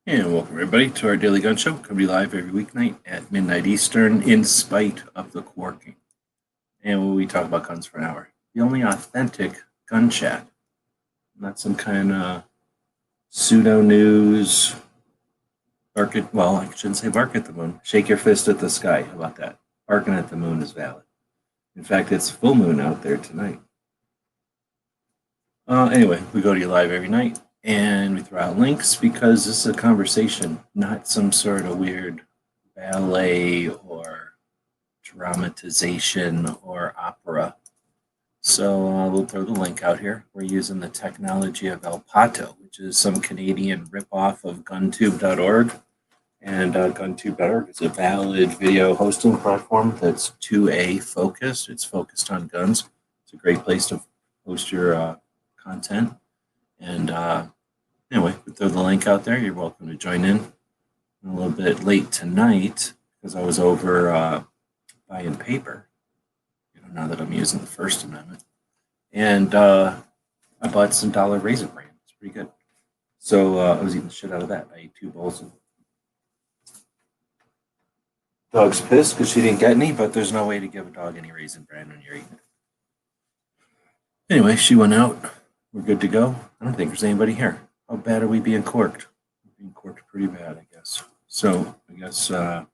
And welcome everybody to our Daily Gun Show. Coming live every weeknight at midnight Eastern, in spite of the quarking. And we talk about guns for an hour. The only authentic gun chat, not some kind of pseudo news. Bark at, well, I shouldn't say bark at the moon. Shake your fist at the sky. How about that? Barking at the moon is valid. In fact, it's full moon out there tonight. Anyway, we go to you live every night. And we throw out links because this is a conversation, not some sort of weird ballet or dramatization or opera. So we'll throw the link out here. We're using the technology of El Pato, which is some Canadian ripoff of GunTube.org. And GunTube.org is a valid video hosting platform that's 2A focused. It's focused on guns. It's a great place to host your content. And anyway, we throw the link out there. You're welcome to join in. I'm a little bit late tonight because I was over buying paper, now that I'm using the First Amendment. And I bought some Dollar Raisin Bran. It's pretty good. So I was eating the shit out of that. I ate 2 bowls of dog's pissed because she didn't get any, but there's no way to give a dog any Raisin Bran when you're eating it. Anyway, she went out. We're good to go. I don't think there's anybody here. How bad are we being corked? We're being corked pretty bad, I guess. So I guess just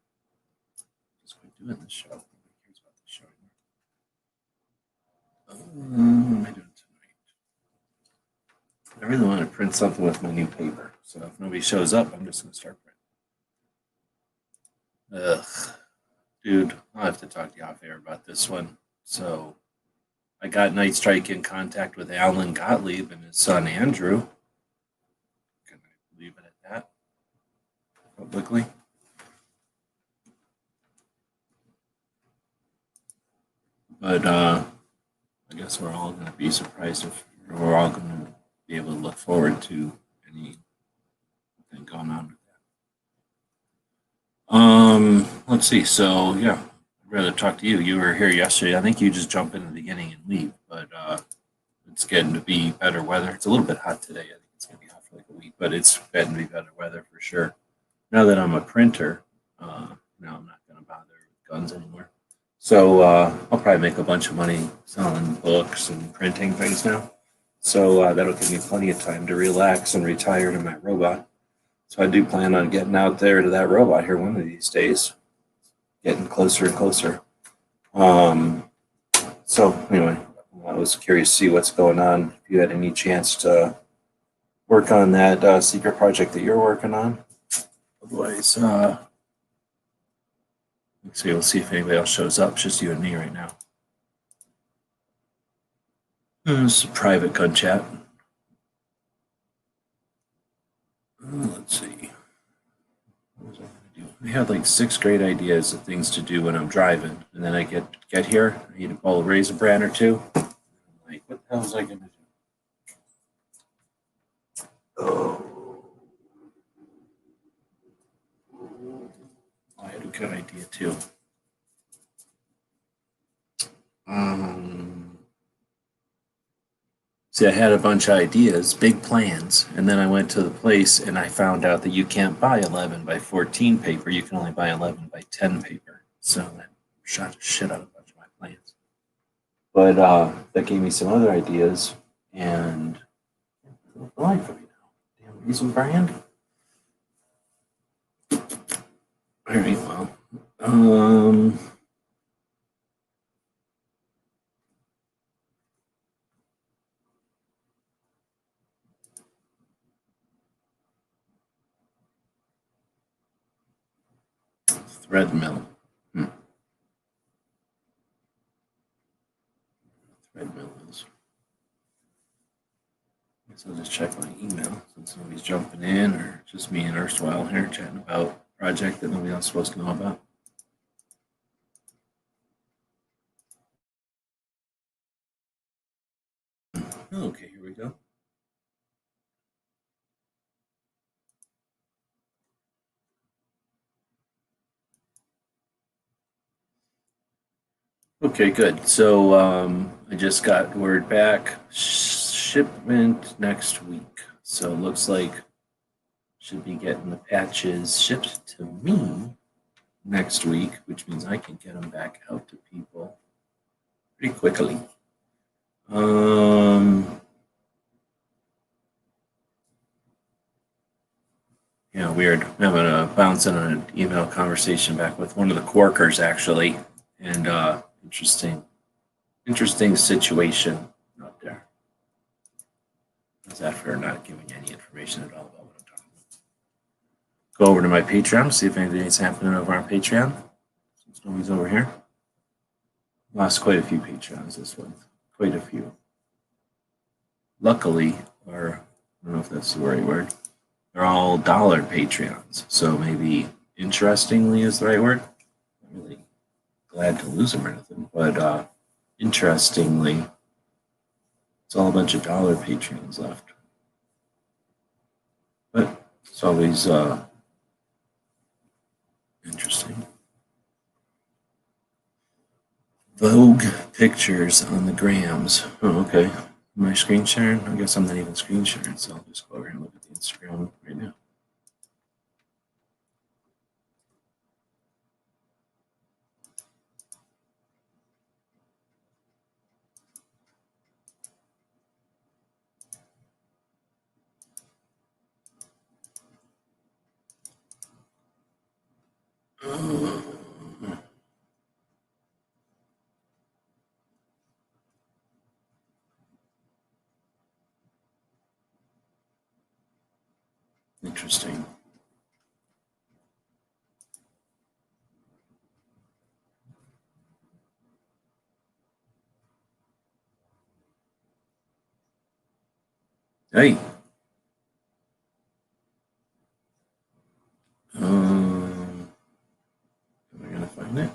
quit doing this show. Nobody cares about this show anymore. What am I doing tonight? I really want to print something with my new paper. So if nobody shows up, I'm just going to start printing. Ugh. Dude, I'll have to talk to you off air about this one. So I got Night Strike in contact with Alan Gottlieb and his son Andrew. Can I leave it at that publicly? But I guess we're all going to be surprised if we're all going to be able to look forward to anything going on with that. Let's see. So yeah, I'd rather talk to you. You were here yesterday. I think you just jump in the beginning and leave, but it's getting to be better weather. It's a little bit hot today. I think it's going to be hot for like a week, but it's getting to be better weather for sure. Now that I'm a printer, now I'm not going to bother with guns anymore. So I'll probably make a bunch of money selling books and printing things now. So that'll give me plenty of time to relax and retire to my robot. So I do plan on getting out there to that robot here one of these days, getting closer and closer. So anyway, I was curious to see what's going on. If you had any chance to work on that secret project that you're working on. Otherwise, let's see. We'll see if anybody else shows up. It's just you and me right now. It's a private gun chat. Let's see. What was I going to do? I had like 6 great ideas of things to do when I'm driving, and then I get here. I eat a bowl of Raisin Bran or 2. I'm like, what the hell was I going to do? Oh. good idea too. See, I had a bunch of ideas, big plans, and then I went to the place and I found out that you can't buy 11 by 14 paper. You can only buy 11 by 10 paper. So that shot the shit out of a bunch of my plans. But that gave me some other ideas, and the line for me now. Damn Reason brand. All right, well, thread mill. Thread mill is. Guess I'll just check my email since nobody's jumping in, or just me and Erstwhile here chatting about a project that nobody else is supposed to know about. Okay, here we go. Okay, good. So I just got word back. Shipment next week. So it looks like should be getting the patches shipped to me next week, which means I can get them back out to people pretty quickly. Yeah, weird. I'm having a bouncing on an email conversation back with one of the Quarkers actually, and interesting situation out there. Is after not giving any information at all about what I'm talking about. Go over to my Patreon, see if anything's happening over on Patreon. Since nobody's over here. Lost quite a few Patreons this month. Quite a few. Luckily, or I don't know if that's the right word, they're all dollar Patreons. So maybe interestingly is the right word. I'm really glad to lose them or anything, but interestingly, it's all a bunch of dollar Patreons left. But it's always interesting. Vogue pictures on the grams. Oh, okay. Am I screen sharing? I guess I'm not even screen sharing, so I'll just go over here and look at the Instagram right now. Interesting. Hey. Am I gonna find it?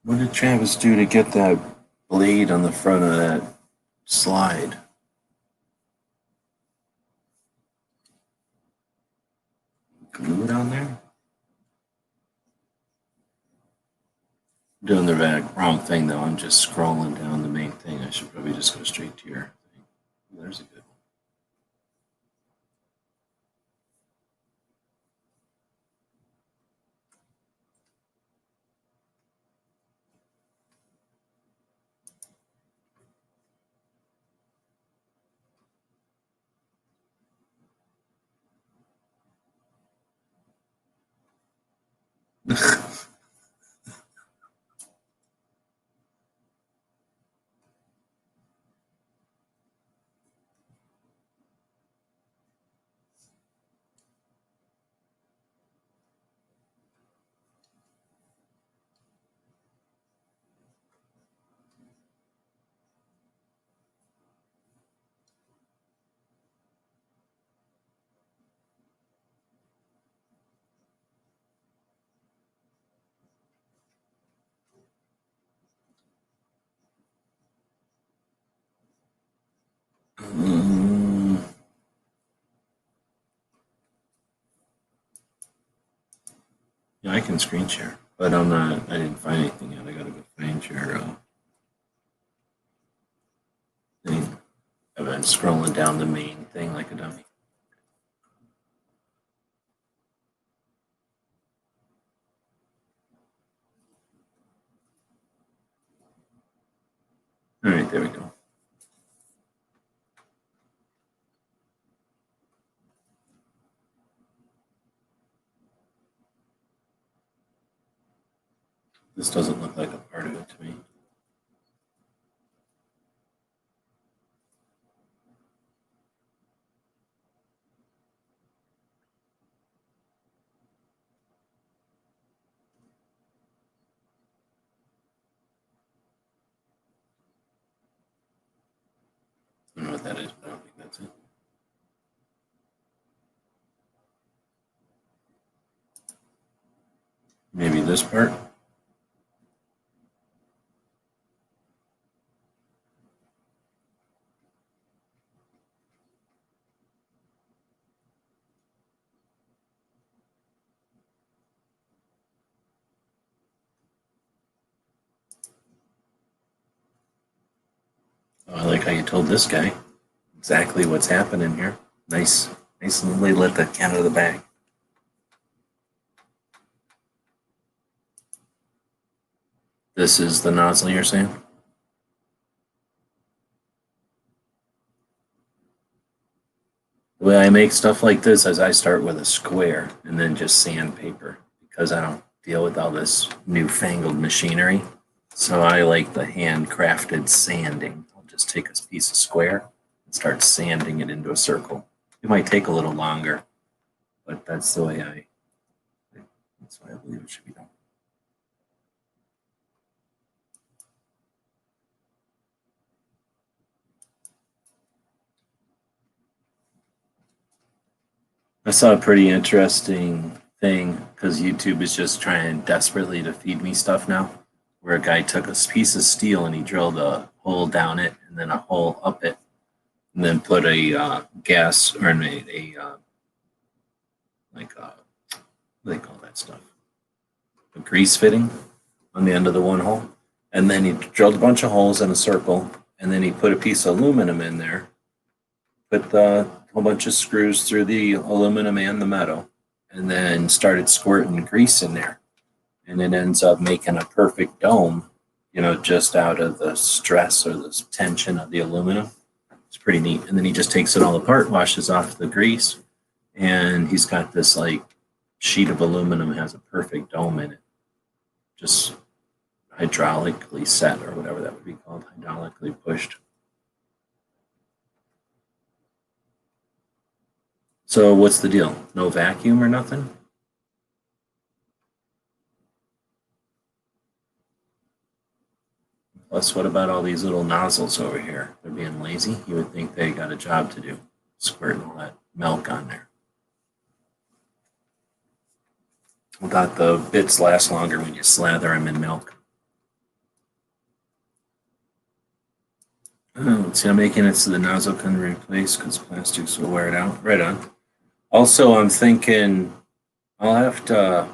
What did Travis do to get that blade on the front of that slide? Glue it on there? I'm doing the wrong thing though. I'm just scrolling down the main thing. I should probably just go straight to your thing. There's a good one. Yeah, I can screen share, but I'm not. I didn't find anything yet. I gotta go find your thing. I've been scrolling down the main thing like a dummy. All right, there we go. This doesn't look like a part of it to me. I don't know what that is, but I don't think that's it. Maybe this part. Oh, I like how you told this guy exactly what's happening here. Nice, nicely lit the cat out of the bag. This is the nozzle you're saying? The way I make stuff like this is I start with a square and then just sandpaper because I don't deal with all this newfangled machinery. So I like the handcrafted sanding. I'll just take a piece of square and start sanding it into a circle. It might take a little longer, but that's the way that's the way I believe it should be done. I saw a pretty interesting thing because YouTube is just trying desperately to feed me stuff now, where a guy took a piece of steel and he drilled a hole down it and then a hole up it, and then put a gas or like what do they call that stuff? A grease fitting on the end of the one hole, and then he drilled a bunch of holes in a circle, and then he put a piece of aluminum in there, put a whole bunch of screws through the aluminum and the metal, and then started squirting grease in there. And it ends up making a perfect dome, just out of the stress or the tension of the aluminum. It's pretty neat. And then he just takes it all apart, washes off the grease, and he's got this like sheet of aluminum has a perfect dome in it. Just hydraulically set or whatever that would be called, hydraulically pushed. So what's the deal? No vacuum or nothing? Plus, what about all these little nozzles over here? They're being lazy. You would think they got a job to do, squirting all that milk on there. I thought the bits last longer when you slather them in milk. Oh, see, I'm making it so the nozzle can replace because plastics will wear it out. Right on. Also, I'm thinking I'll have to.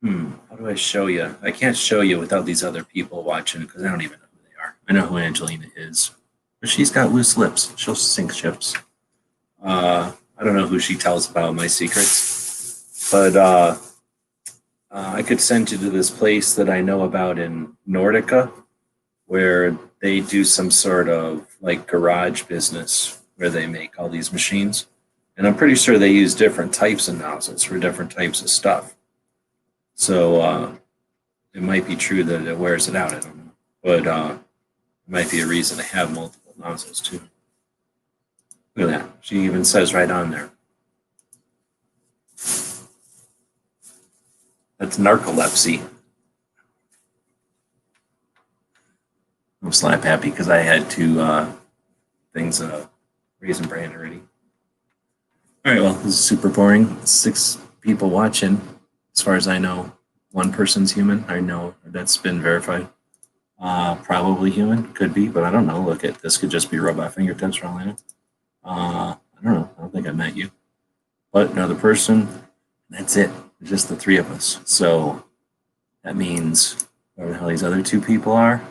How do I show you? I can't show you without these other people watching because I don't even know who they are. I know who Angelina is, but she's got loose lips. She'll sink ships. I don't know who she tells about my secrets, but I could send you to this place that I know about in Nordica where they do some sort of like garage business where they make all these machines. And I'm pretty sure they use different types of nozzles for different types of stuff. So it might be true that it wears it out. I don't know. But it might be a reason to have multiple nozzles too. Look at that. She even says right on there. That's narcolepsy. I'm slap happy because I had two things Raisin Bran already. All right, well, this is super boring. 6 people watching. As far as I know, one person's human. I know that's been verified. Probably human, could be, but I don't know. Look at this, could just be robot fingertips for all I know. I don't know. I don't think I met you, but another person. That's it. just the three of us. So that means where the hell these other two people are,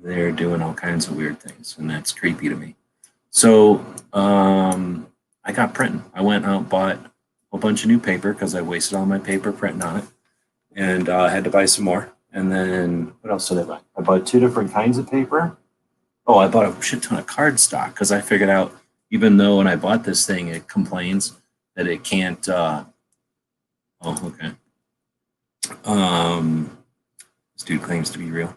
they're doing all kinds of weird things, and that's creepy to me. So I got printing. I went out and bought a whole bunch of new paper because I wasted all my paper printing on it, and I had to buy some more. And then what else did I buy? I bought two different kinds of paper. Oh, I bought a shit ton of cardstock because I figured out, even though when I bought this thing, it complains that it can't. Oh, okay. This dude claims to be real.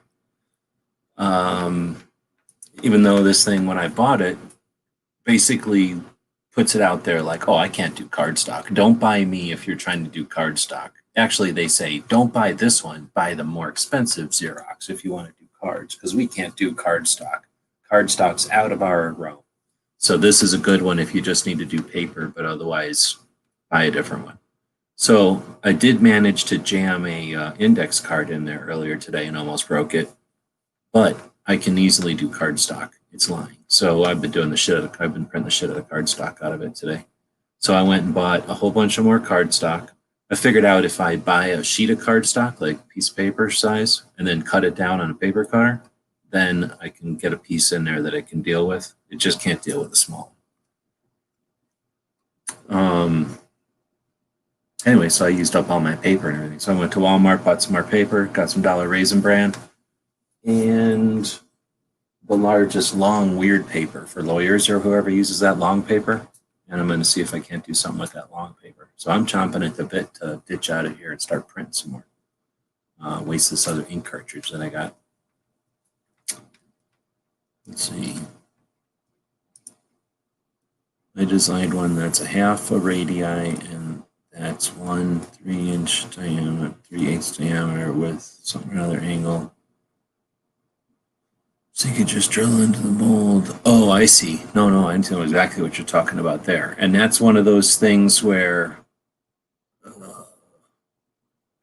Even though this thing, when I bought it, basically puts it out there like, oh, I can't do cardstock. Don't buy me if you're trying to do cardstock. Actually, they say, don't buy this one. Buy the more expensive Xerox if you want to do cards, because we can't do cardstock. Cardstock's out of our realm. So this is a good one if you just need to do paper, but otherwise buy a different one. So I did manage to jam a index card in there earlier today and almost broke it, but I can easily do cardstock. It's lying. So I've been doing the shit. I've been printing the shit out of cardstock out of it today. So I went and bought a whole bunch of more cardstock. I figured out if I buy a sheet of cardstock, like piece of paper size, and then cut it down on a paper cutter, then I can get a piece in there that I can deal with. It just can't deal with a small. Anyway, so I used up all my paper and everything. So I went to Walmart, bought some more paper, got some Dollar Raisin Bran, and the largest long weird paper for lawyers or whoever uses that long paper. And I'm going to see if I can't do something with that long paper. So I'm chomping at the bit to ditch out of here and start printing some more. Waste this other ink cartridge that I got. Let's see. I designed one that's a half a radii, and that's 1 3-inch diameter, 3/8 diameter with some other angle. So you could just drill into the mold. Oh, I see. No, I know exactly what you're talking about there. And that's one of those things where,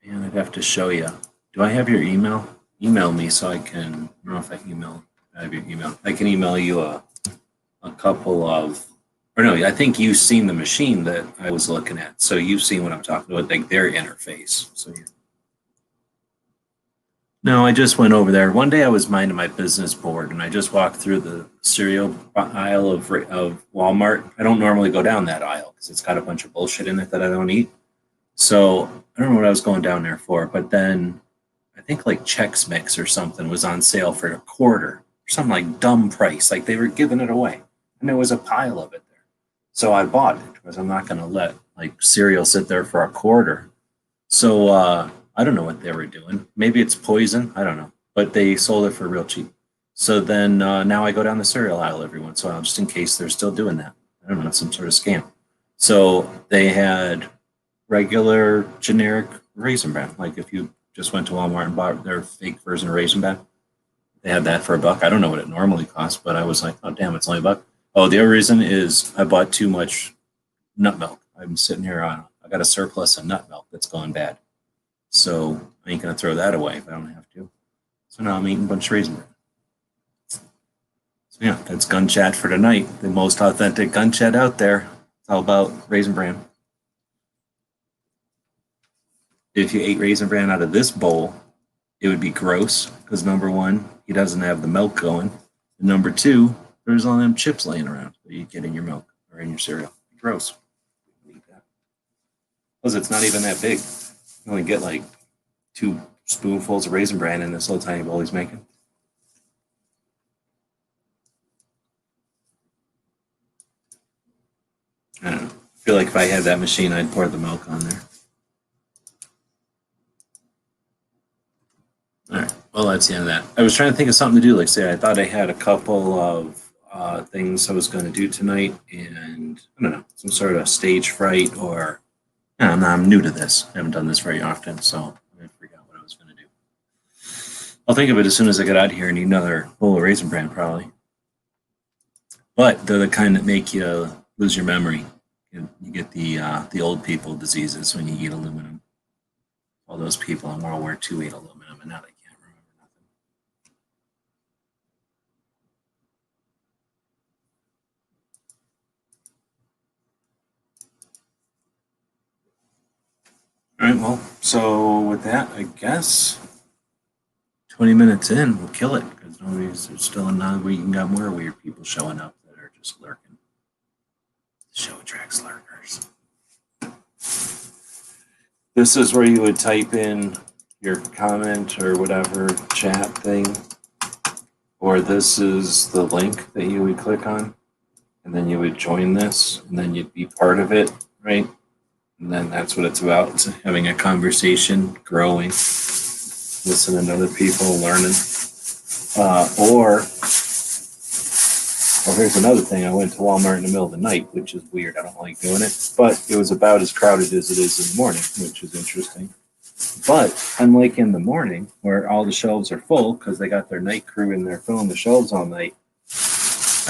man, I'd have to show you. Do I have your email? Email me so I can, I don't know if I have your email. I can email you a couple of, or no, I think you've seen the machine that I was looking at. So you've seen what I'm talking about, like their interface. So yeah. No, I just went over there. One day I was minding my business board and I just walked through the cereal aisle of Walmart. I don't normally go down that aisle because it's got a bunch of bullshit in it that I don't eat. So I don't know what I was going down there for, but then I think like Chex Mix or something was on sale for a quarter or some like dumb price. Like they were giving it away and there was a pile of it there. So I bought it because I'm not going to let like cereal sit there for a quarter. So I don't know what they were doing. Maybe it's poison. I don't know. But they sold it for real cheap. So then now I go down the cereal aisle every once in a while just in case they're still doing that. I don't know, it's some sort of scam. So they had regular generic Raisin Bran. Like if you just went to Walmart and bought their fake version of Raisin Bran, they had that for $1. I don't know what it normally costs, but I was like, oh, damn, it's only $1. Oh, the other reason is I bought too much nut milk. I'm sitting here on, I got a surplus of nut milk that's going bad. So I ain't going to throw that away if I don't have to. So now I'm eating a bunch of Raisin Bran. So yeah, that's gun chat for tonight. The most authentic gun chat out there. It's all about Raisin Bran. If you ate Raisin Bran out of this bowl, it would be gross because number one, he doesn't have the milk going. And number two, there's all them chips laying around that you get in your milk or in your cereal. Gross. Plus, it's not even that big. You only get like 2 spoonfuls of Raisin Bran in this little tiny bowl he's making. I don't know. I feel like if I had that machine, I'd pour the milk on there. All right. Well, that's the end of that. I was trying to think of something to do. Like, say, I thought I had a couple of things I was going to do tonight, and I don't know, some sort of stage fright, or I'm new to this. I haven't done this very often, so I forgot what I was going to do. I'll think of it as soon as I get out of here and need another bowl of Raisin Bran, probably. But they're the kind that make you lose your memory. You get the old people diseases when you eat aluminum. All those people in World War II ate aluminum, and now they can't remember nothing. All All right, well, so with that, I guess 20 minutes in, we'll kill it because there's still another week and got more weird people showing up that are just lurking. The show attracts lurkers. This is where you would type in your comment or whatever chat thing, or this is the link that you would click on, and then you would join this, and then you'd be part of it, right? And then that's what it's about. It's having a conversation, growing, listening to other people, learning. Or here's another thing. I went to Walmart in the middle of the night, which is weird. I don't like doing it. But it was about as crowded as it is in the morning, which is interesting. But unlike in the morning, where all the shelves are full because they got their night crew in there filling the shelves all night,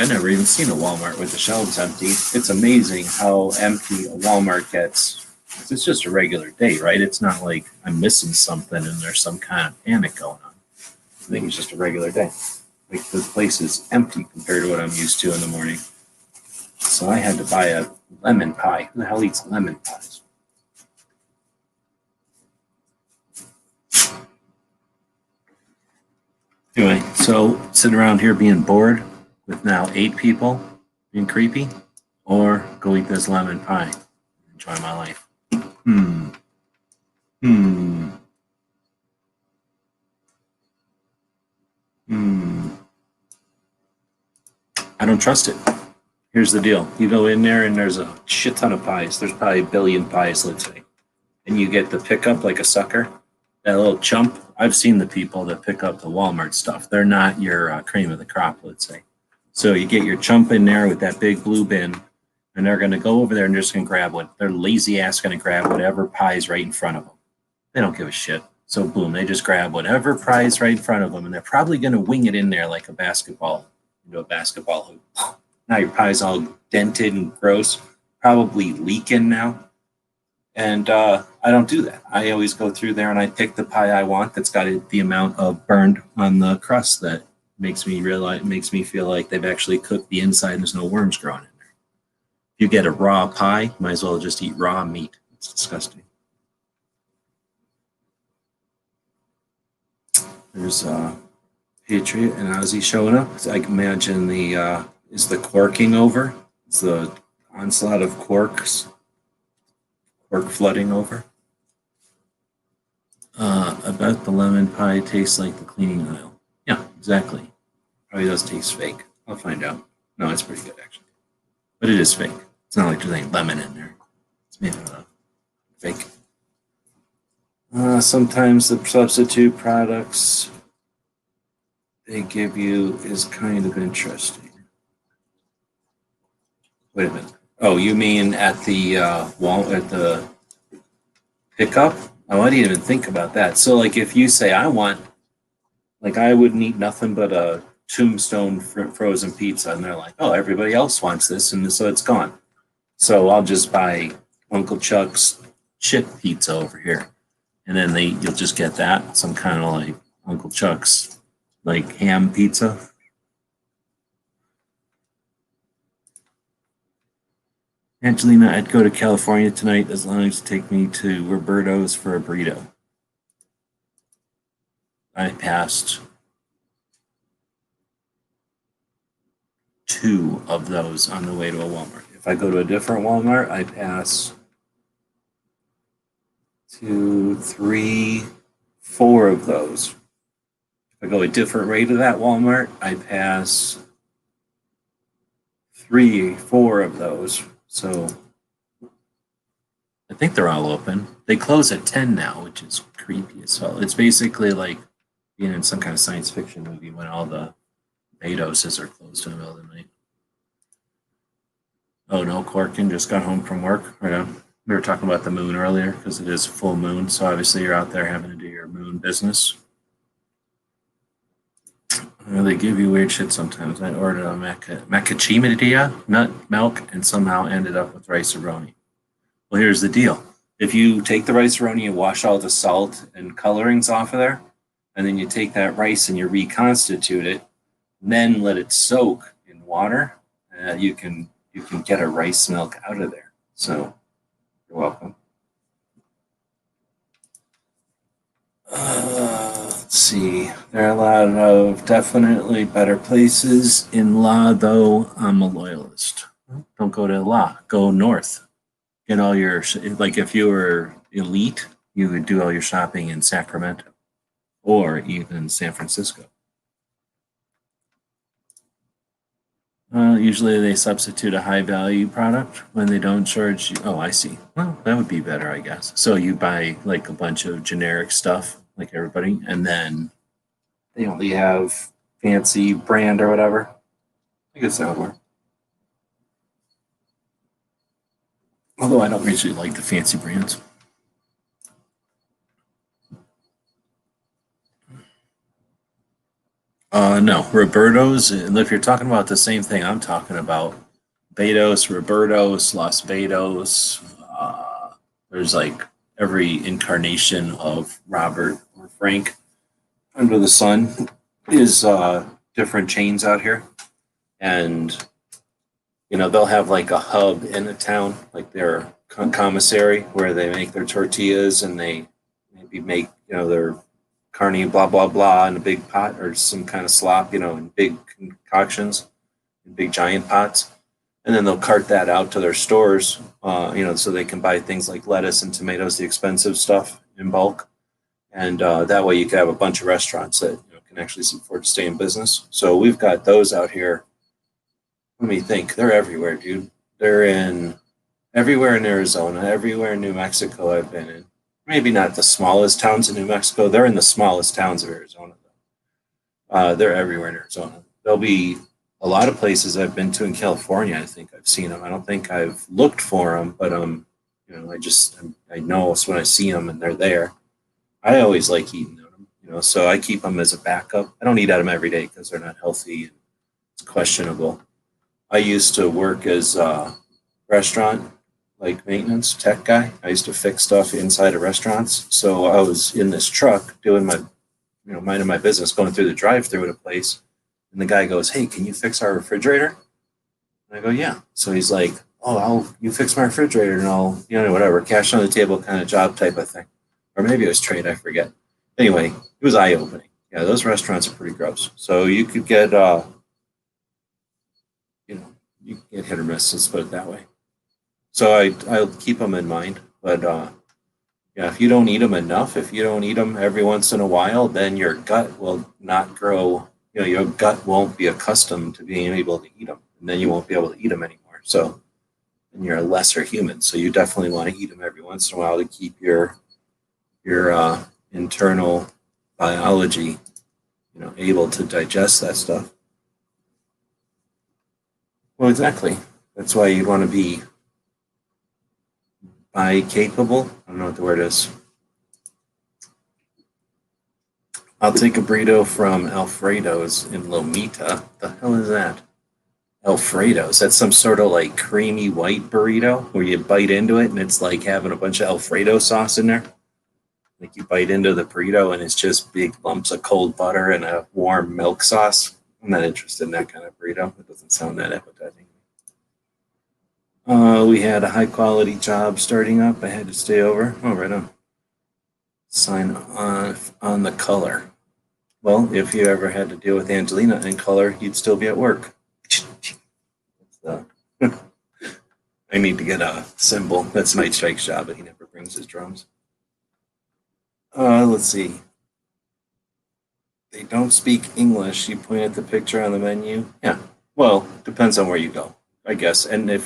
I never even seen a Walmart with the shelves empty. It's amazing how empty a Walmart gets. It's just a regular day, right? It's not like I'm missing something and there's some kind of panic going on. I think it's just a regular day. Like the place is empty compared to what I'm used to in the morning. So I had to buy a lemon pie. Who the hell eats lemon pies? Anyway, so sitting around here being bored with now 8 people being creepy, or go eat this lemon pie. Enjoy my life. I don't trust it. Here's the deal. You go in there and there's a shit ton of pies. There's probably a billion pies, let's say. And you get the pickup like a sucker, that little chump. I've seen the people that pick up the Walmart stuff. They're not your cream of the crop, let's say. So you get your chump in there with that big blue bin, and they're going to go over there and just going to grab what they're lazy ass going to grab whatever pie's right in front of them. They don't give a shit. So boom, they just grab whatever prize right in front of them, and they're probably going to wing it in there like a basketball, into a basketball hoop. Now your pie's all dented and gross, probably leaking now. And I don't do that. I always go through there and I pick the pie I want that's got the amount of burned on the crust that makes me feel like they've actually cooked the inside and there's no worms growing in there. If you get a raw pie, you might as well just eat raw meat. It's disgusting. There's Patriot and Ozzy showing up. I imagine is the corking over? Is the onslaught of cork flooding over? I bet the lemon pie tastes like the cleaning aisle. Yeah, exactly. Probably does taste fake. I'll find out. No, it's pretty good actually. But it is fake. It's not like there's any lemon in there. It's made of fake. Sometimes the substitute products they give you is kind of interesting. Wait a minute. Oh, you mean at the at the pickup? Oh, I didn't even think about that. So, like, if you say I wouldn't eat nothing but a Tombstone frozen pizza, and they're like, oh, everybody else wants this, and so it's gone. So I'll just buy Uncle Chuck's chip pizza over here, and then you'll just get that, some kind of like Uncle Chuck's like ham pizza. Angelina, I'd go to California tonight as long as you take me to Roberto's for a burrito. I passed 2 of those on the way to a Walmart. If I go to a different Walmart, I pass 2, 3, 4 of those. If I go a different rate of that Walmart, I pass 3, 4 of those. So I think they're all open. They close at 10 now, which is creepy as hell. It's basically like being in some kind of science fiction movie when all the Bedoses are closed in the middle of the night. Oh no, Corkin just got home from work. Right on. We were talking about the moon earlier because it is full moon. So obviously you're out there having to do your moon business. They give you weird shit sometimes. I ordered a macadamia nut milk and somehow ended up with rice-a-roni. Well, here's the deal. If you take the rice-a-roni and wash all the salt and colorings off of there, and then you take that rice and you reconstitute it, then let it soak in water, you can get a rice milk out of there. So you're welcome. Let's see. There are a lot of definitely better places in La, though I'm a loyalist. Don't go to La. Go north. Get all your like if you were elite, you would do all your shopping in Sacramento or even San Francisco. Usually they substitute a high value product when they don't charge you. Oh, I see. Well, that would be better, I guess. So you buy like a bunch of generic stuff, like everybody, and then they only have fancy brand or whatever. I guess that would work. Although I don't usually like the fancy brands. No, Roberto's. And if you're talking about the same thing I'm talking about, Betos, Roberto's, Los Betos. There's like every incarnation of Robert or Frank under the sun is different chains out here, and they'll have like a hub in a town, like their commissary where they make their tortillas and they maybe make their carne blah blah blah in a big pot or some kind of slop, in big concoctions, in big giant pots, and then they'll cart that out to their stores, so they can buy things like lettuce and tomatoes, the expensive stuff in bulk, and that way you can have a bunch of restaurants that can actually afford to stay in business. So we've got those out here. Let me think. They're everywhere, dude. They're in everywhere in Arizona, everywhere in New Mexico I've been in. Maybe not the smallest towns in New Mexico. They're in the smallest towns of Arizona, though. They're everywhere in Arizona. There'll be a lot of places I've been to in California. I think I've seen them. I don't think I've looked for them, but I know it's when I see them and they're there. I always like eating them, so I keep them as a backup. I don't eat at them every day because they're not healthy and it's questionable. I used to work as a restaurant like maintenance tech guy. I used to fix stuff inside of restaurants. So I was in this truck doing my, minding my business, going through the drive-through at a place, and the guy goes, "Hey, can you fix our refrigerator?" And I go, "Yeah." So he's like, "Oh, you fix my refrigerator and I'll, whatever, cash on the table kind of job type of thing." Or maybe it was trade, I forget. Anyway, it was eye-opening. Yeah, those restaurants are pretty gross. So you could get you can get hit or miss. Let's put it that way. So I'll keep them in mind. But yeah, if you don't eat them enough, if you don't eat them every once in a while, then your gut will not grow. Your gut won't be accustomed to being able to eat them, and then you won't be able to eat them anymore. So, and you're a lesser human. So you definitely want to eat them every once in a while to keep your internal biology, able to digest that stuff. Well, exactly. That's why you'd want to be bi capable. I don't know what the word is. I'll take a burrito from Alfredo's in Lomita. The hell is that? Alfredo's. That's some sort of like creamy white burrito where you bite into it and it's like having a bunch of Alfredo sauce in there. Like you bite into the burrito and it's just big lumps of cold butter and a warm milk sauce. I'm not interested in that kind of burrito. It doesn't sound that appetizing. We had a high quality job starting up. I had to stay over. Oh, right on. Sign on the color. Well, if you ever had to deal with Angelina in color, you'd still be at work. I need to get a cymbal. That's Night Strike's job, but he never brings his drums. Let's see. They don't speak English. You point at the picture on the menu. Yeah. Well, depends on where you go, I guess. And I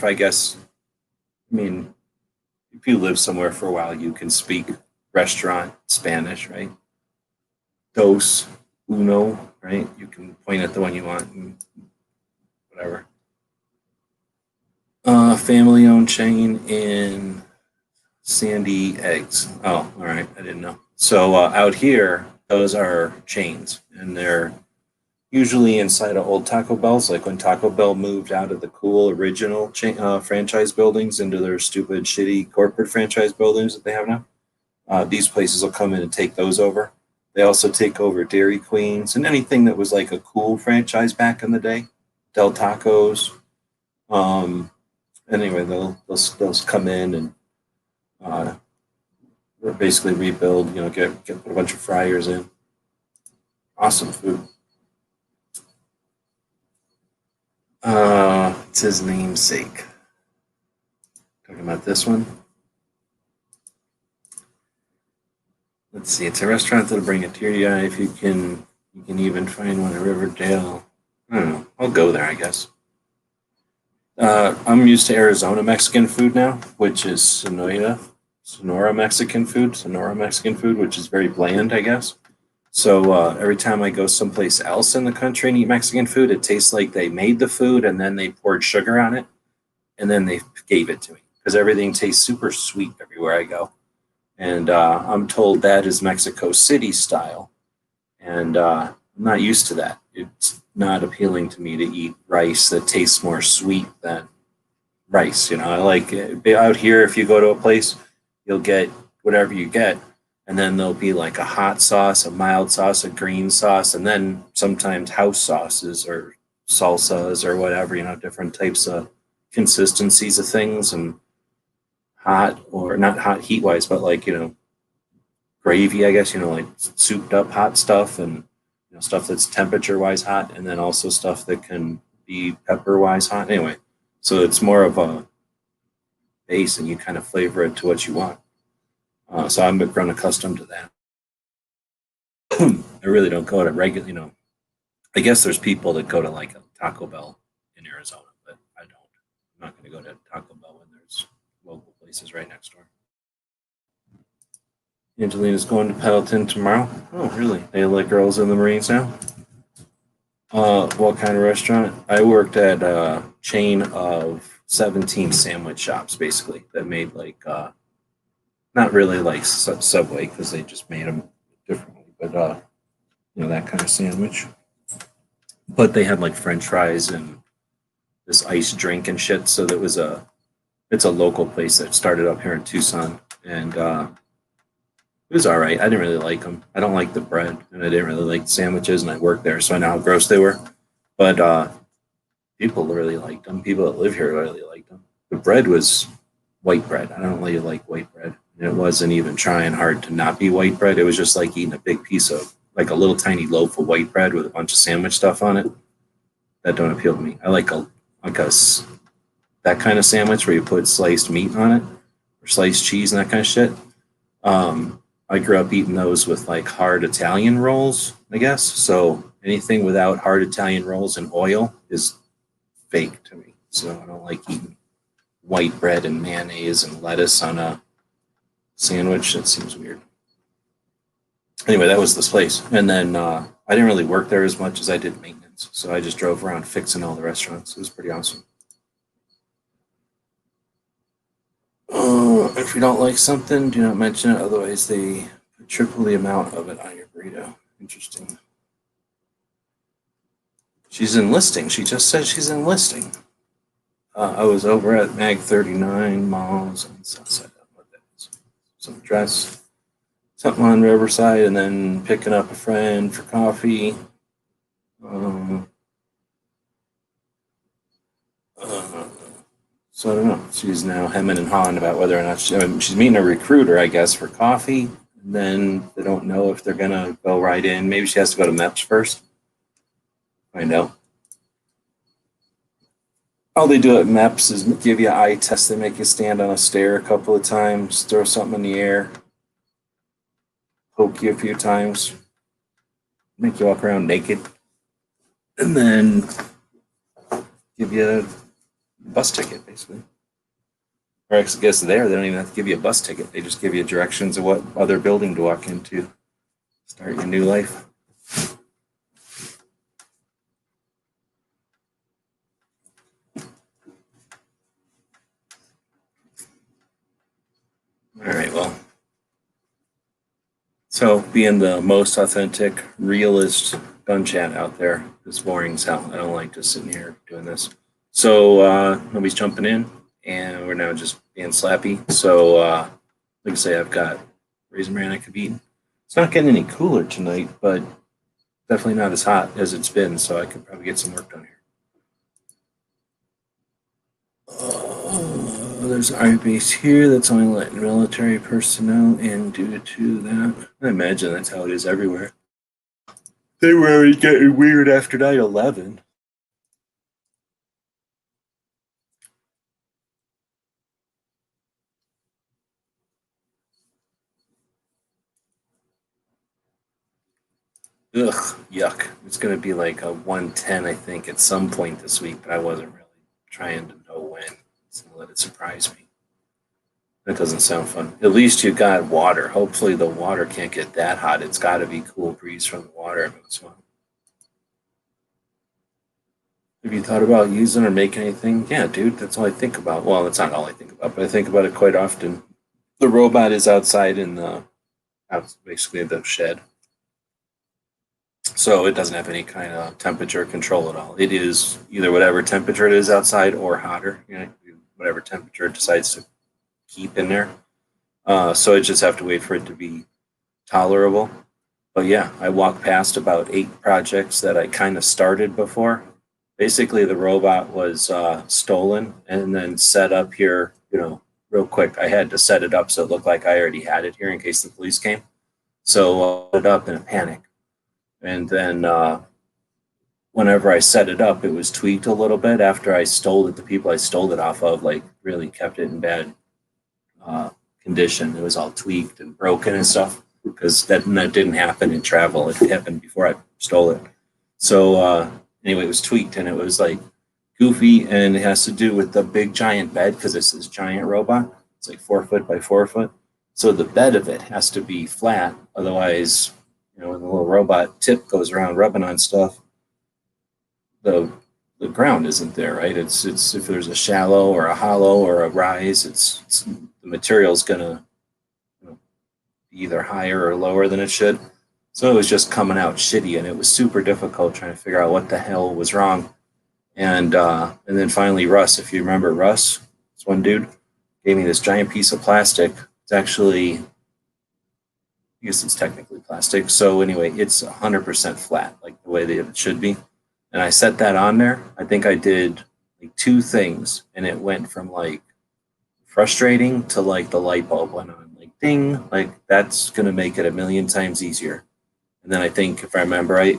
mean, if you live somewhere for a while, you can speak restaurant Spanish, right? Dos, uno, right? You can point at the one you want and whatever. Family owned chain in Sandy Eggs. Oh, all right. I didn't know. So out here, those are chains, and they're usually inside of old Taco Bells, like when Taco Bell moved out of the cool original franchise buildings into their stupid, shitty corporate franchise buildings that they have now. These places will come in and take those over. They also take over Dairy Queens and anything that was like a cool franchise back in the day. Del Tacos. Anyway, they'll come in and basically rebuild. Put a bunch of fryers in. Awesome food. It's his namesake. Talking about this one. Let's see. It's a restaurant that'll bring a tear to your eye if you can. You can even find one in Riverdale. I don't know. I'll go there, I guess. I'm used to Arizona Mexican food now, which is Sonora Mexican food, which is very bland, I guess. So every time I go someplace else in the country and eat Mexican food, it tastes like they made the food and then they poured sugar on it and then they gave it to me because everything tastes super sweet everywhere I go. And I'm told that is Mexico City style. And I'm not used to that. It's not appealing to me to eat rice that tastes more sweet than rice. I like it. Out here, if you go to a place, you'll get whatever you get. And then there'll be like a hot sauce, a mild sauce, a green sauce, and then sometimes house sauces or salsas or whatever, different types of consistencies of things and hot or not hot heat wise, but like, gravy, I guess, like souped up hot stuff and stuff that's temperature wise hot, and then also stuff that can be pepper wise hot. Anyway, so it's more of a base and you kind of flavor it to what you want. So I'm grown accustomed to that. I really don't go to regular, I guess there's people that go to like a Taco Bell in Arizona, but I don't. I'm not going to go to Taco Bell when there's local places right next door. Angelina's going to Pendleton tomorrow. Oh, really? They let girls in the Marines now? What kind of restaurant? I worked at a chain of 17 sandwich shops, basically, that made like, not really like Subway because they just made them differently, but, that kind of sandwich. But they had like French fries and this iced drink and shit. So it's a local place that started up here in Tucson. And, it was all right. I didn't really like them. I don't like the bread, and I didn't really like the sandwiches, and I worked there, so I know how gross they were. But people really liked them. People that live here really liked them. The bread was white bread. I don't really like white bread. And it wasn't even trying hard to not be white bread. It was just like eating a big piece of, like a little tiny loaf of white bread with a bunch of sandwich stuff on it. That don't appeal to me. I like that kind of sandwich where you put sliced meat on it or sliced cheese and that kind of shit. I grew up eating those with like hard Italian rolls, I guess. So anything without hard Italian rolls and oil is fake to me. So I don't like eating white bread and mayonnaise and lettuce on a sandwich. That seems weird. Anyway, that was this place. And then I didn't really work there as much as I did maintenance. So I just drove around fixing all the restaurants. It was pretty awesome. If you don't like something, do not mention it. Otherwise, they put triple the amount of it on your burrito. Interesting. She's enlisting. She just said she's enlisting. I was over at Mag 39 Malls on Sunset. Some dress, something on Riverside, and then picking up a friend for coffee. So I don't know. She's now hemming and hawing about whether or not she's meeting a recruiter, I guess, for coffee. And then they don't know if they're gonna go right in. Maybe she has to go to MEPS first. Find out. All they do at MEPS is give you an eye test. They make you stand on a stair a couple of times, throw something in the air, poke you a few times, make you walk around naked, and then give you a bus ticket, basically. Or I guess there, they don't even have to give you a bus ticket. They just give you directions of what other building to walk into. Start your new life. All right, well. So being the most authentic, realist gun chat out there is boring as hell. I don't like just sitting here doing this. So nobody's jumping in, and we're now just being slappy. So like I say, I've got Raisin Bran I could eat. It's not getting any cooler tonight, but definitely not as hot as it's been, so I could probably get some work done here. there's an army base here that's only letting military personnel in due to that. I imagine that's how it is everywhere. They were already getting weird after 9/11. Ugh, yuck. It's going to be like a 110, I think, at some point this week, but I wasn't really trying to know when. So let it surprise me. That doesn't sound fun. At least you got water. Hopefully the water can't get that hot. It's got to be cool breeze from the water every once in a while. Have you thought about using or making anything? Yeah, dude, that's all I think about. Well, that's not all I think about, but I think about it quite often. The robot is outside in the basically the shed. So it doesn't have any kind of temperature control at all. It is either whatever temperature it is outside or hotter, whatever temperature it decides to keep in there. So I just have to wait for it to be tolerable. But yeah, I walked past about 8 projects that I kind of started before. Basically, the robot was stolen and then set up here, real quick. I had to set it up so it looked like I already had it here in case the police came. So I put it up in a panic. And then whenever I set it up, it was tweaked a little bit after I stole it. The people I stole it off of, like, really kept it in bad condition. It was all tweaked and broken and stuff because that didn't happen in travel. It happened before I stole it. So anyway, it was tweaked and it was like goofy, and it has to do with the big giant bed because it's this giant robot. It's like 4 foot by 4 foot. So the bed of it has to be flat. Otherwise, when the little robot tip goes around rubbing on stuff, the ground isn't there, right? It's if there's a shallow or a hollow or a rise, it's the material's gonna be either higher or lower than it should. So it was just coming out shitty, and it was super difficult trying to figure out what the hell was wrong. And then finally, Russ, if you remember Russ, this one dude gave me this giant piece of plastic. It's actually, I guess it's technically plastic. So anyway, it's 100% flat, like the way that it should be. And I set that on there. I think I did like 2 things, and it went from like frustrating to like the light bulb went on, like ding, like that's gonna make it a million times easier. And then I think if I remember right,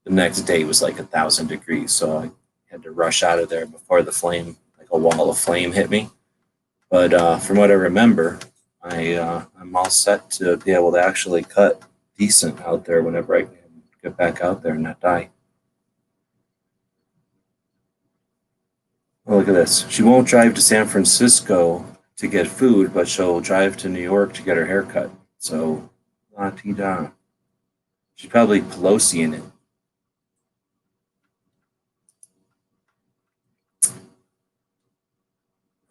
the next day was like 1,000 degrees, so I had to rush out of there before the flame, like a wall of flame, hit me. But from what I remember, I'm all set to be able to actually cut decent out there whenever I can get back out there and not die. Oh, look at this. She won't drive to San Francisco to get food, but she'll drive to New York to get her hair cut. So, la-ti-da. She's probably Pelosi in it.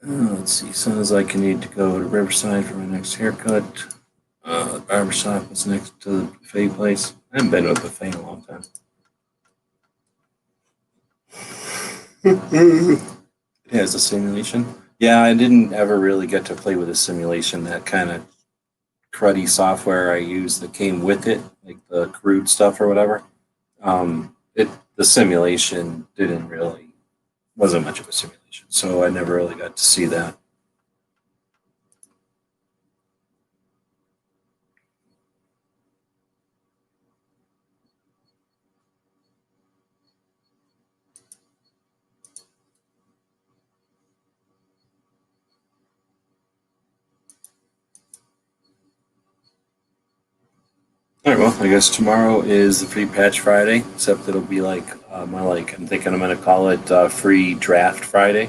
Let's see. Sounds like I need to go to Riverside for my next haircut. The barbershop is next to the buffet place. I haven't been to a buffet in a long time. It has a simulation. Yeah, I didn't ever really get to play with a simulation. That kind of cruddy software I used that came with it, like the crude stuff or whatever. The simulation wasn't much of a simulation, so I never really got to see that. All right, well, I guess tomorrow is the free patch Friday, except it'll be like I'm thinking I'm going to call it free draft Friday.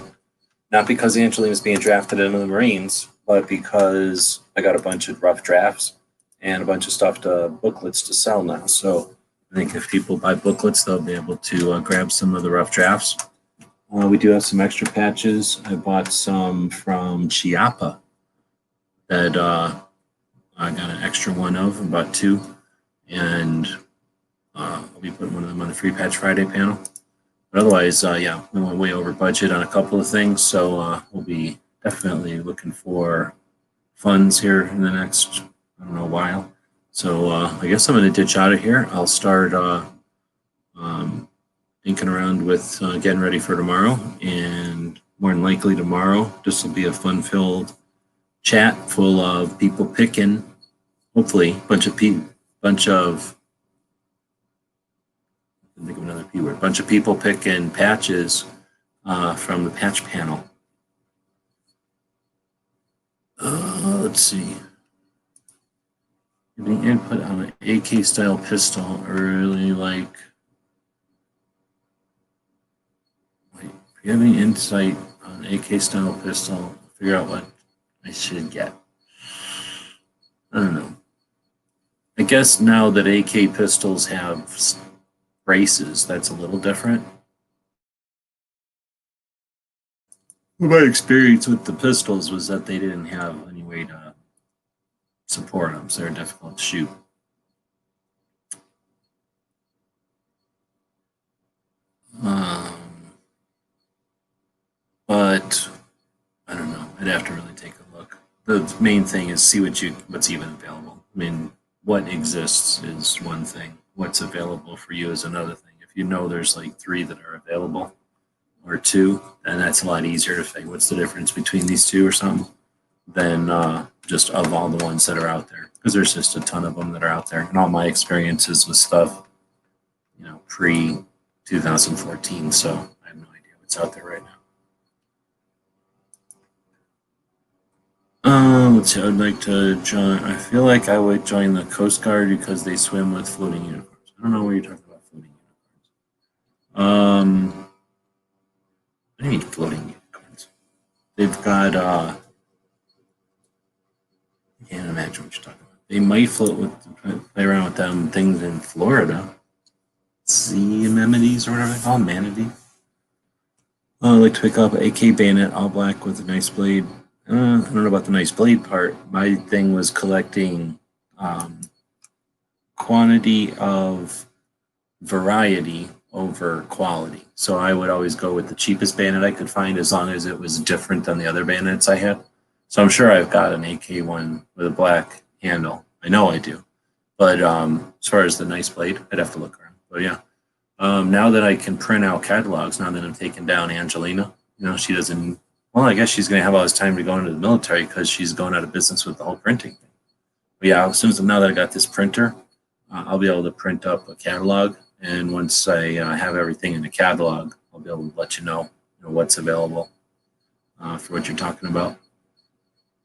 Not because Angelina's being drafted into the Marines, but because I got a bunch of rough drafts and a bunch of stuff booklets to sell now. So I think if people buy booklets, they'll be able to grab some of the rough drafts. We do have some extra patches. I bought some from Chiapa that I got an extra one of, about 2. And I'll be putting one of them on the free patch Friday panel. But otherwise, yeah, we went way over budget on a couple of things, so we'll be definitely looking for funds here in the next, I don't know, while. So I guess I'm going to ditch out of here. I'll start thinking around with getting ready for tomorrow, and more than likely tomorrow. This will be a fun-filled chat full of people picking, hopefully, bunch of think of another P word, bunch of people picking patches from the patch panel. Let's see. Giving input on an AK style pistol. I really like. Wait, if you have any insight on AK style pistol, figure out what I should get. I don't know. I guess now that AK pistols have braces, that's a little different. My experience with the pistols was that they didn't have any way to support them, so they're difficult to shoot. But I don't know. I'd have to really take a look. The main thing is see what's even available. I mean, what exists is one thing. What's available for you is another thing. If you know there's like 3 that are available or 2, then that's a lot easier to say what's the difference between these 2 or something than just of all the ones that are out there. Because there's just a ton of them that are out there. And all my experiences with stuff, pre 2014. So I have no idea what's out there right now. Let's see. I'd like to join. I feel like I would join the Coast Guard because they swim with floating unicorns. I don't know what you're talking about, floating unicorns. What do you mean floating unicorns? They've got. I can't imagine what you're talking about. They might play around with them things in Florida. Sea anemones or whatever they call them, manatee. I'd like to pick up AK bayonet, all black with a nice blade. I don't know about the nice blade part. My thing was collecting quantity of variety over quality. So I would always go with the cheapest bayonet I could find as long as it was different than the other bayonets I had. So I'm sure I've got an AK one with a black handle. I know I do. But as far as the nice blade, I'd have to look around. But yeah, now that I can print out catalogs, now that I'm taking down Angelina, she doesn't. Well, I guess she's going to have all this time to go into the military because she's going out of business with the whole printing thing. But yeah, as soon as now that I got this printer, I'll be able to print up a catalog. And once I have everything in the catalog, I'll be able to let you know, what's available for what you're talking about.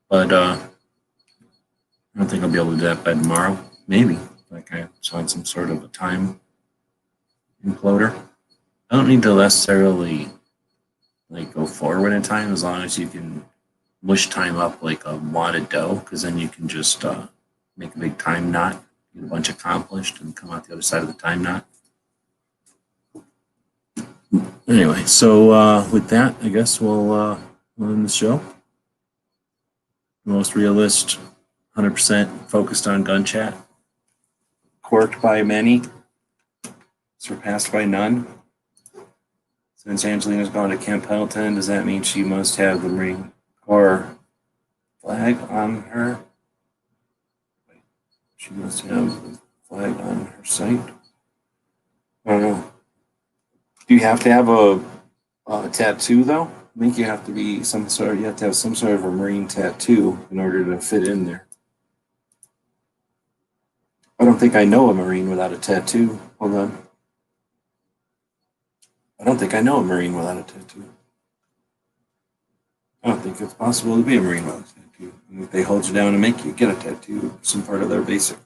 But I don't think I'll be able to do that by tomorrow. Maybe, like I saw some sort of a time imploder. I don't need to necessarily go forward in time as long as you can mush time up like a wad of dough, because then you can just make a big time knot, get a bunch accomplished, and come out the other side of the time knot. Anyway, so with that, I guess we'll end the show. Most realist, 100% focused on gun chat. Quirked by many, surpassed by none. Since Angelina's gone to Camp Pendleton, does that mean she must have the Marine Corps flag on her? She must have the flag on her site. I don't know. Do you have to have a tattoo though? I think you have to be you have to have some sort of a Marine tattoo in order to fit in there. I don't think I know a Marine without a tattoo. Hold on. I don't think I know a Marine without a tattoo. I don't think it's possible to be a Marine without a tattoo. And if they hold you down and make you get a tattoo, some part of their basic.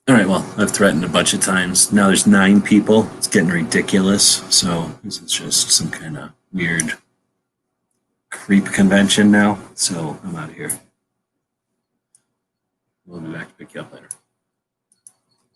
All right, well, I've threatened a bunch of times. Now there's 9 people. It's getting ridiculous. So this is just some kind of weird creep convention now. So I'm out of here. We'll be back to pick you up later.